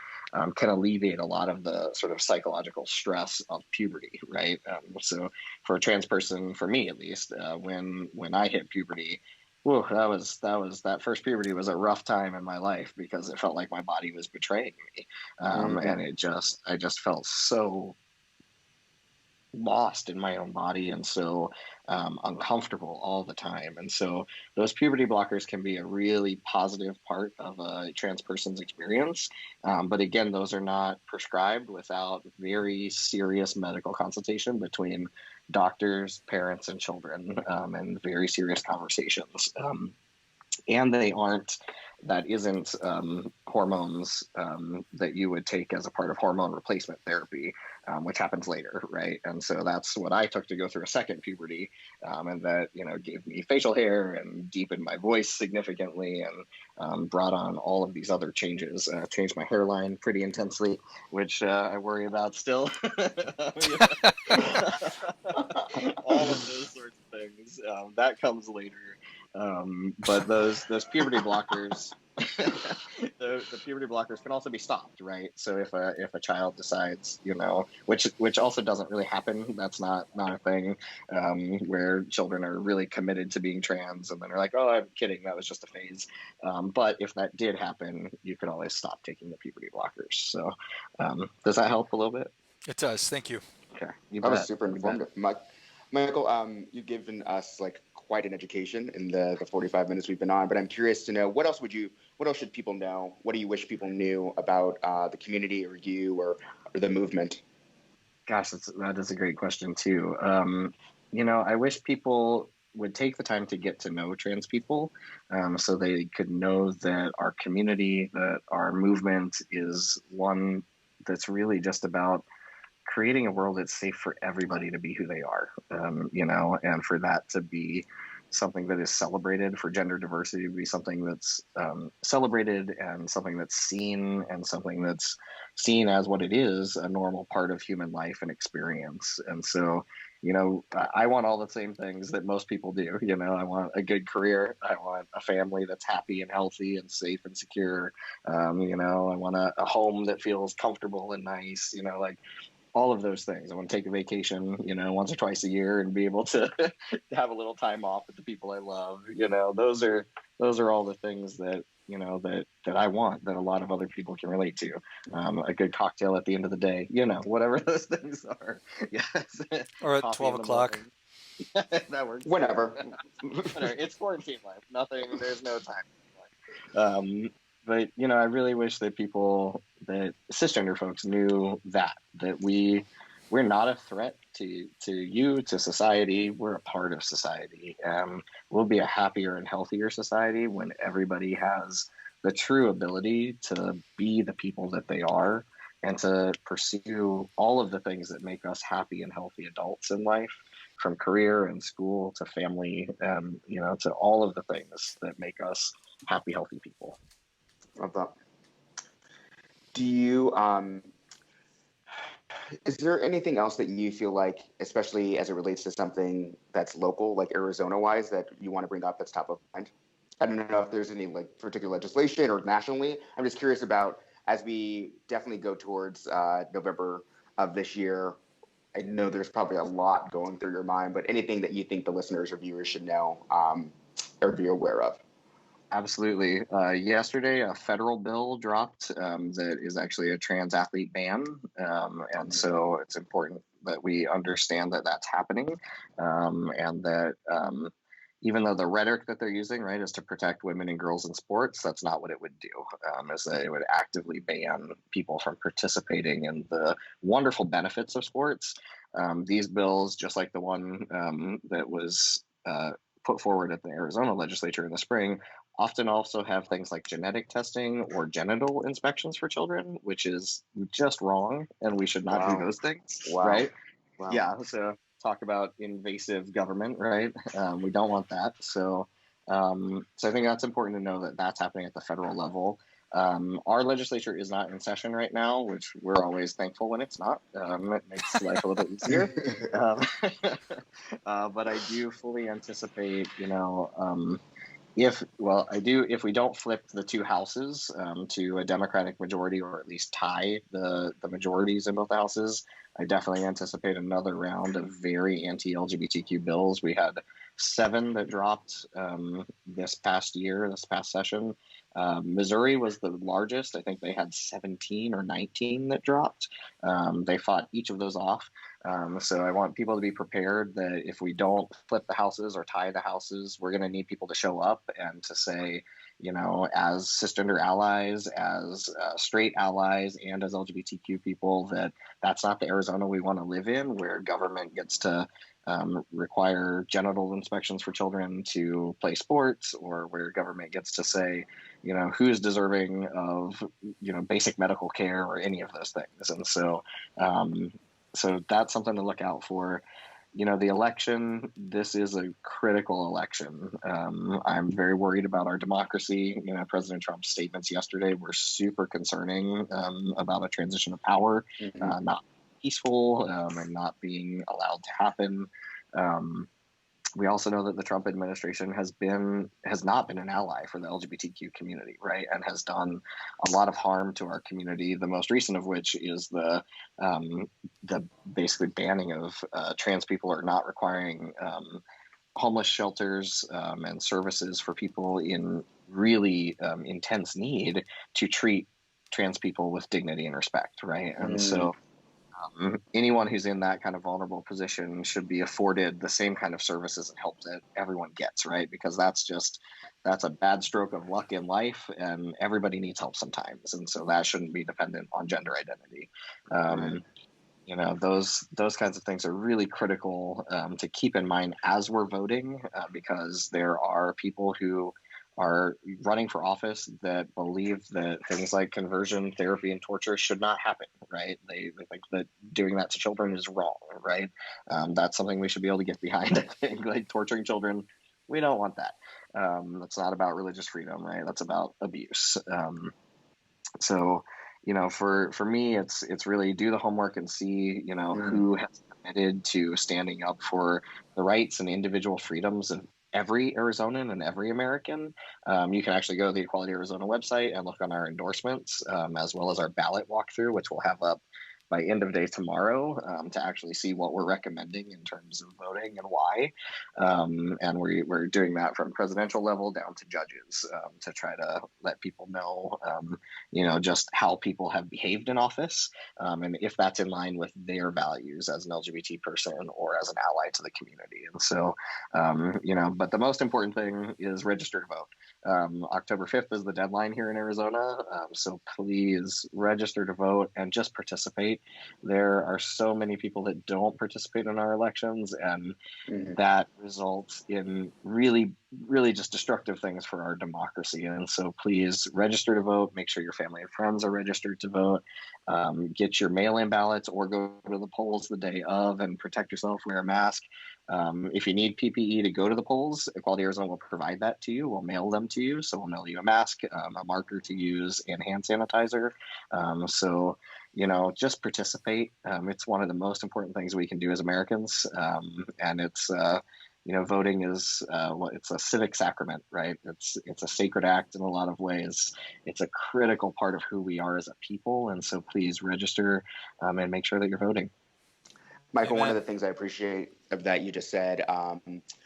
can alleviate a lot of the sort of psychological stress of puberty, right? So for a trans person, for me at least, when I hit puberty, whoa, that first puberty was a rough time in my life because it felt like my body was betraying me, and I just felt so lost in my own body and so uncomfortable all the time. And so those puberty blockers can be a really positive part of a trans person's experience. But again, those are not prescribed without very serious medical consultation between doctors, parents, and children, and very serious conversations. And that isn't hormones that you would take as a part of hormone replacement therapy, which happens later, right? And so that's what I took to go through a second puberty, and that gave me facial hair and deepened my voice significantly, and brought on all of these other changes. Changed my hairline pretty intensely, which I worry about still. All of those sorts of things, that comes later. But those puberty blockers, the puberty blockers can also be stopped, right? So if a child decides, which also doesn't really happen. That's not a thing, where children are really committed to being trans and then are like, oh, I'm kidding, that was just a phase. But if that did happen, you could always stop taking the puberty blockers. So does that help a little bit? It does. Thank you. Okay, you That was bet. super informative. Michael, you've given us like quite an education in the 45 minutes we've been on, but I'm curious to know what else should people know? What do you wish people knew about the community or you or the movement? Gosh, that is a great question too. I wish people would take the time to get to know trans people, so they could know that our community, that our movement is one that's really just about creating a world that's safe for everybody to be who they are, and for that to be something that is celebrated, for gender diversity to be something that's celebrated and something that's seen and something that's seen as what it is, a normal part of human life and experience. And so, I want all the same things that most people do. I want a good career. I want a family that's happy and healthy and safe and secure. I want a home that feels comfortable and nice, like all of those things. I want to take a vacation, once or twice a year and be able to have a little time off with the people I love. Those are all the things that, that I want, that a lot of other people can relate to. A good cocktail at the end of the day, whatever those things are. Yes. Or at Coffee 12 in the o'clock. morning. That works. Whenever. Whatever. It's quarantine life. Nothing. There's no time. But I really wish that that cisgender folks knew that we're not a threat to you, to society. We're a part of society. We'll be a happier and healthier society when everybody has the true ability to be the people that they are and to pursue all of the things that make us happy and healthy adults in life, from career and school to family, to all of the things that make us happy, healthy people. Love that. Do you is there anything else that you feel like, especially as it relates to something that's local, like Arizona wise, that you want to bring up that's top of mind? I don't know if there's any like particular legislation or nationally. I'm just curious about, as we definitely go towards November of this year. I know there's probably a lot going through your mind, but anything that you think the listeners or viewers should know or be aware of? Absolutely. Yesterday, a federal bill dropped that is actually a trans athlete ban. And so it's important that we understand that that's happening, and that even though the rhetoric that they're using, right, is to protect women and girls in sports, that's not what it would do, is that it would actively ban people from participating in the wonderful benefits of sports. These bills, just like the one that was put forward at the Arizona legislature in the spring, often also have things like genetic testing or genital inspections for children, which is just wrong, and we should not do those things, right? Wow. Yeah, so talk about invasive government, right? We don't want that. So I think that's important to know that that's happening at the federal level. Our legislature is not in session right now, which we're always thankful when it's not. It makes life a little easier. But I do fully anticipate, if we don't flip the two houses to a Democratic majority, or at least tie the majorities in both houses, I definitely anticipate another round of very anti-LGBTQ bills. We had 7 that dropped this past session. Missouri was the largest. I think they had 17 or 19 that dropped. They fought each of those off. So I want people to be prepared that if we don't flip the houses or tie the houses, we're going to need people to show up and to say, as cisgender allies, as straight allies, and as LGBTQ people, that's not the Arizona we want to live in, where government gets to require genital inspections for children to play sports, or where government gets to say, who's deserving of, basic medical care or any of those things. And so that's something to look out for. The election, this is a critical election. I'm very worried about our democracy. President Trump's statements yesterday were super concerning about a transition of power, not peaceful, and not being allowed to happen. We also know that the Trump administration has not been an ally for the LGBTQ community, right, and has done a lot of harm to our community. The most recent of which is the basically banning of trans people, or not requiring homeless shelters and services for people in really intense need to treat trans people with dignity and respect, right? And so anyone who's in that kind of vulnerable position should be afforded the same kind of services and help that everyone gets, right? Because that's a bad stroke of luck in life, and everybody needs help sometimes. And so that shouldn't be dependent on gender identity. Those kinds of things are really critical to keep in mind as we're voting, because there are people who are running for office that believe that things like conversion therapy and torture should not happen, right? They think that doing that to children is wrong, right? That's something we should be able to get behind, I think. Like torturing children, we don't want that. That's not about religious freedom, right? That's about abuse. So for me, it's really do the homework and see, who has committed to standing up for the rights and individual freedoms of every Arizonan and every American. You can actually go to the Equality Arizona website and look on our endorsements, as well as our ballot walkthrough, which we'll have up by end of day tomorrow to actually see what we're recommending in terms of voting and why. And we're doing that from presidential level down to judges to try to let people know, just how people have behaved in office, and if that's in line with their values as an LGBT person or as an ally to the community. And so, but the most important thing is register to vote. October 5th is the deadline here in Arizona. So please register to vote and just participate. There are so many people that don't participate in our elections, and that results in really, really just destructive things for our democracy. And so please register to vote. Make sure your family and friends are registered to vote. Get your mail-in ballots or go to the polls the day of and protect yourself, wear a mask. If you need PPE to go to the polls, Equality Arizona will provide that to you. We'll mail them to you. So we'll mail you a mask, a marker to use, and hand sanitizer. So just participate. It's one of the most important things we can do as Americans. And it's, voting is it's a civic sacrament, right? It's a sacred act in a lot of ways. It's a critical part of who we are as a people. And so please register and make sure that you're voting. Michael, Amen. one of the things I appreciate of that you just said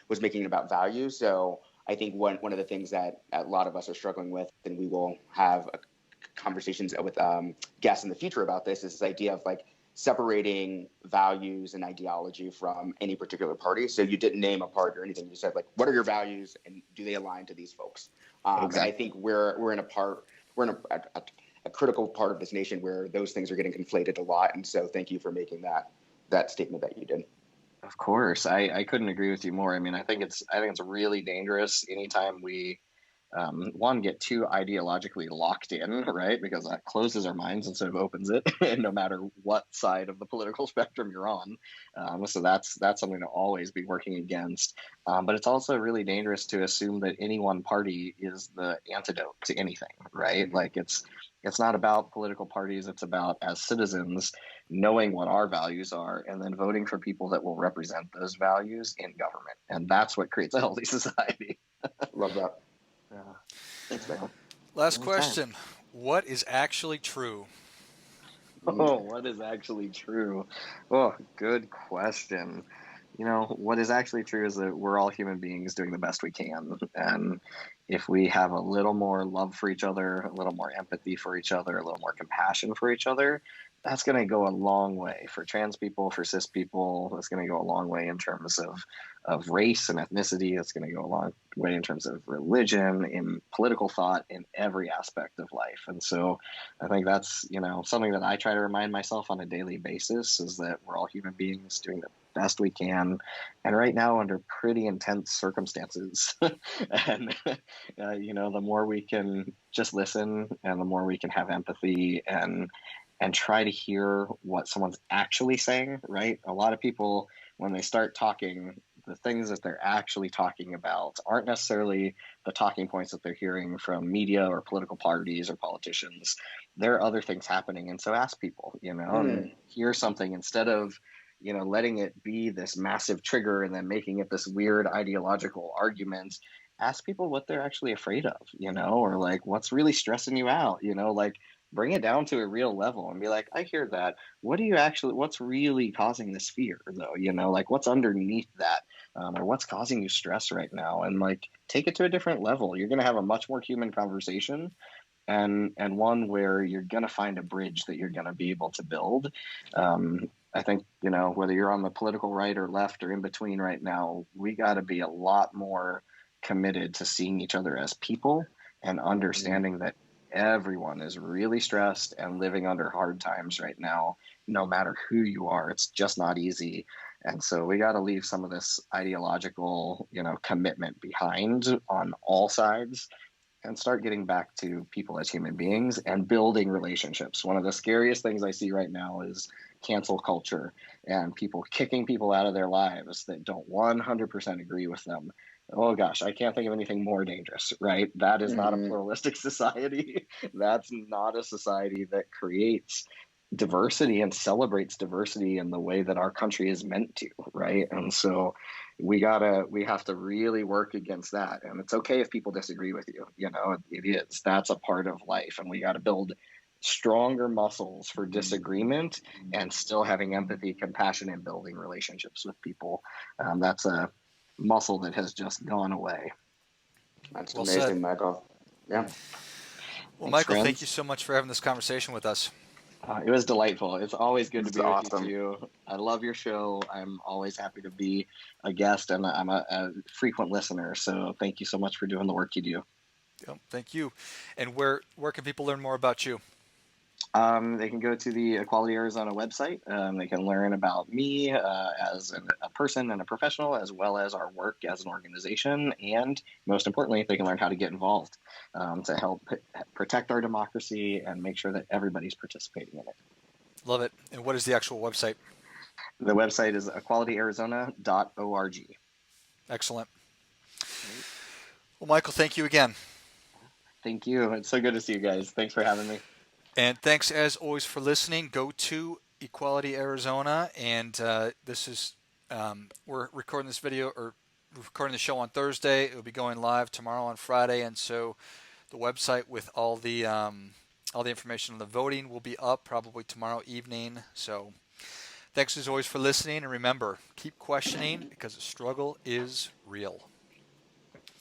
was making it about value. So I think one of the things that a lot of us are struggling with, and we will have conversations with guests in the future about this, is this idea of like separating values and ideology from any particular party. So you didn't name a party or anything. You said like, what are your values and do they align to these folks? Exactly. And I think we're in a critical part of this nation where those things are getting conflated a lot. And so thank you for making that statement that you did. Of course, I couldn't agree with you more. I mean, I think it's really dangerous anytime we get too ideologically locked in, right? Because that closes our minds instead of opens it, no matter what side of the political spectrum you're on. So that's something to always be working against. But it's also really dangerous to assume that any one party is the antidote to anything, right? Like it's not about political parties. It's about, as citizens, knowing what our values are and then voting for people that will represent those values in government. And that's what creates a healthy society. Love that. Yeah. Thanks, man. Last question. What is actually true? Oh, what is actually true? Oh, good question. What is actually true is that we're all human beings doing the best we can. And if we have a little more love for each other, a little more empathy for each other, a little more compassion for each other, that's going to go a long way for trans people, for cis people. That's going to go a long way in terms of race and ethnicity. It's going to go a long way in terms of religion, in political thought, in every aspect of life. And so I think that's, something that I try to remind myself on a daily basis, is that we're all human beings doing the best we can, and right now under pretty intense circumstances. And the more we can just listen, and the more we can have empathy and try to hear what someone's actually saying, right? A lot of people, when they start talking, the things that they're actually talking about aren't necessarily the talking points that they're hearing from media or political parties or politicians. There are other things happening. And so ask people, and hear something instead of, letting it be this massive trigger and then making it this weird ideological argument. Ask people what they're actually afraid of, or like, what's really stressing you out, like, bring it down to a real level and be like, I hear that. What's really causing this fear though? Like, what's underneath that? Or what's causing you stress right now? And like, take it to a different level. You're going to have a much more human conversation, and one where you're going to find a bridge that you're going to be able to build. I think, whether you're on the political right or left or in between right now, we got to be a lot more committed to seeing each other as people and understanding that everyone is really stressed and living under hard times right now, no matter who you are. It's just not easy. And so we got to leave some of this ideological, commitment behind on all sides and start getting back to people as human beings and building relationships. One of the scariest things I see right now is cancel culture and people kicking people out of their lives that don't 100% agree with them. Oh gosh, I can't think of anything more dangerous, right? That is not a pluralistic society. That's not a society that creates diversity and celebrates diversity in the way that our country is meant to, right? And so we have to really work against that. And it's okay if people disagree with you, it is. That's a part of life, and we got to build stronger muscles for disagreement and still having empathy, compassion, and building relationships with people. That's a muscle that has just gone away. That's Well said. amazing, Michael. Yeah. Well, Thanks, Michael, thank you friends. so much for having this conversation with us. It was delightful. It's always good to It's be with awesome. you too. I love your show. I'm always happy to be a guest, and I'm a frequent listener. So thank you so much for doing the work you do. Yep, thank you. And where can people learn more about you? They can go to the Equality Arizona website. They can learn about me as a person and a professional, as well as our work as an organization. And most importantly, they can learn how to get involved to help protect our democracy and make sure that everybody's participating in it. Love it. And what is the actual website? The website is equalityarizona.org. Excellent. Well, Michael, thank you again. Thank you. It's so good to see you guys. Thanks for having me. And thanks, as always, for listening. Go to Equality Arizona, and this is we're recording this video or recording the show on Thursday. It will be going live tomorrow on Friday, and so the website with all the information on the voting will be up probably tomorrow evening. So thanks as always for listening, and remember, keep questioning because the struggle is real.